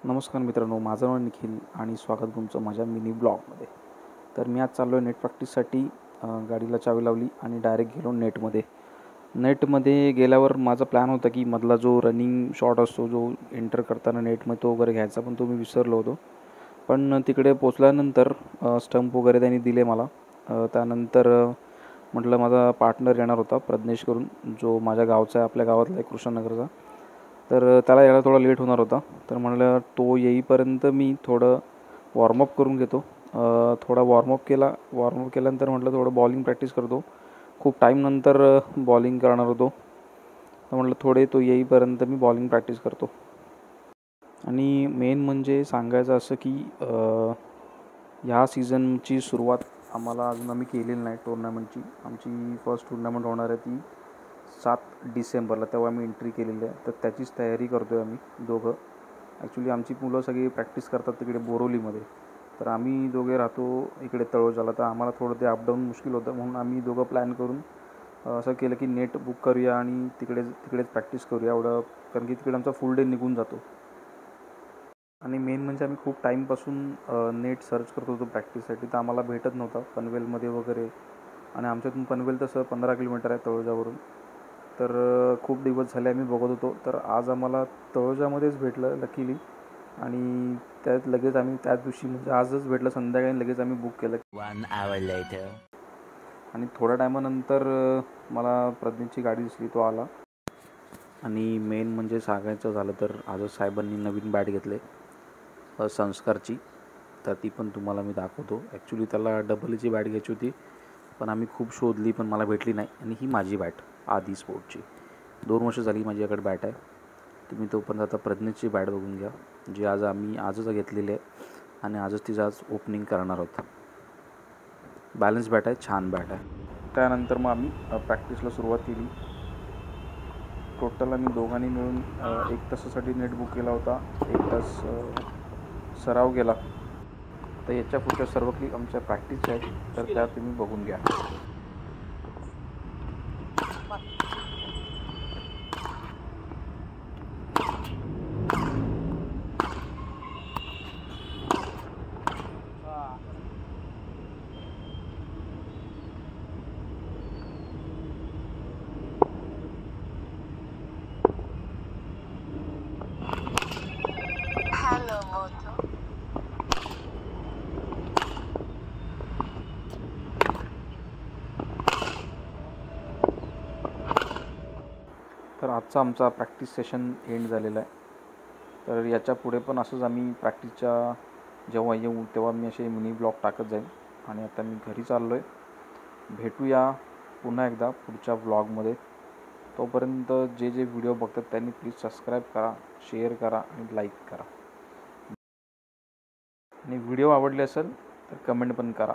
नमस्कार मित्रांनो, माझं नाव निखिल आणि स्वागत तुमचं माझ्या मिनी ब्लॉगमध्ये. तर मी आज चाललो आहे नेट प्रॅक्टिससाठी. गाडीला चावी लावली आणि डायरेक्ट गेलो नेटमध्ये. नेटमध्ये गेल्यावर माझा प्लॅन होता की मधला जो रनिंग शॉट असतो, जो एंटर करताना नेटमध्ये तो वगैरे घ्यायचा, पण तो मी विसरलो होतो. पण तिकडे पोचल्यानंतर स्टंप वगैरे त्यांनी दिले मला. त्यानंतर म्हटलं माझा पार्टनर येणार होता प्रज्ञेश करून, जो माझ्या गावचा आहे, आपल्या गावातला आहे, कृष्णनगरचा. तर त्याला यायला थोडा लेट होणार होता. तर म्हणलं तो येईपर्यंत मी थोडं वॉर्मअप करून घेतो. थोडा वॉर्मअप केल्यानंतर म्हटलं थोडं बॉलिंग प्रॅक्टिस करतो. खूप टाईमनंतर बॉलिंग करणार होतो. तर म्हटलं थोडे तो येईपर्यंत मी बॉलिंग प्रॅक्टिस करतो. आणि मेन म्हणजे सांगायचं असं की ह्या सीझनची सुरुवात आम्हाला अजून आम्ही केलेली नाही टुर्नामेंटची. आमची फर्स्ट टुर्नामेंट होणार आहे ती 7 डिसेंबरला, तेव्हा आम्ही एंट्री केलेली आहे. तर त्याचीच तयारी करतो आहे आम्ही दोघं. ॲक्च्युली आमची मुलं सगळी प्रॅक्टिस करतात तिकडे बोरोलीमध्ये, तर आम्ही दोघे राहतो इकडे तळोजाला. तर आम्हाला थोडं ते अपडाऊन मुश्किल होतं, म्हणून आम्ही दोघं प्लॅन करून असं केलं की नेट बुक करूया आणि तिकडेच प्रॅक्टिस करूया एवढं, कारण की तिकडे आमचा फुल डे निघून जातो. आणि मेन म्हणजे आम्ही खूप टाईमपासून नेट सर्च करत होतो प्रॅक्टिससाठी, तर आम्हाला भेटत नव्हता पनवेलमध्ये वगैरे. आणि आमच्यातून पनवेल तसं 15 किलोमीटर आहे तळोजावरून. तर खूप दिवस झाले आम्ही बघत होतो. तर आज आम्हाला तळोजामध्येच भेटलं लकीली. आणि त्यात लगेच आम्ही त्याच दिवशी, म्हणजे आजच भेटलं संध्याकाळी, लगेच आम्ही बुक केलं. 1 hour later. आणि थोड्या टायमानंतर मला प्रज्ञेची गाडी दिसली, तो आला. आणि मेन म्हणजे सांगायचं झालं तर आजच साहेबांनी नवीन बॅट घेतले संस्कारची. तर ती पण तुम्हाला मी दाखवतो. ॲक्च्युली त्याला डबलची बॅट घ्यायची होती, पण आम्ही खूप शोधली पण मला भेटली नाही. आणि ही माझी बॅट आदी स्पोर्टची 2 वर्ष झाली माझ्याकडे बॅट आहे. तुम्ही तोपर्यंत आता प्रज्ञेची बॅट बघून घ्या, जी आम्ही आजच घेतलेली आहे आणि आजच तिचं आज ओपनिंग करणार आहोत. बॅलन्स बॅट आहे, छान बॅट आहे. त्यानंतर मग आम्ही प्रॅक्टिसला सुरुवात केली. टोटल आम्ही दोघांनी मिळून 1 तासासाठी नेट बुक केला होता. 1 तास सराव केला. तर याच्या पुढच्या सर्व क्लिप आमच्या प्रॅक्टिसच्या आहेत, तर त्या तुम्ही बघून घ्या. Hello, Moto. तर आजचा आमचा प्रॅक्टिस सेशन एंड झालेला आहे. तर याच्या पुढे पण असंच आम्ही प्रॅक्टिसच्या जेव्हा येऊ तेव्हा मी असे मिनी ब्लॉग टाकत जाईन. आणि आता मी घरी चाललो आहे. भेटूया पुन्हा एकदा पुढच्या ब्लॉगमध्ये. तोपर्यंत जे व्हिडिओ बघतात त्यांनी प्लीज सबस्क्राईब करा, शेअर करा आणि लाईक करा. आणि व्हिडिओ आवडले असेल तर कमेंट पण करा.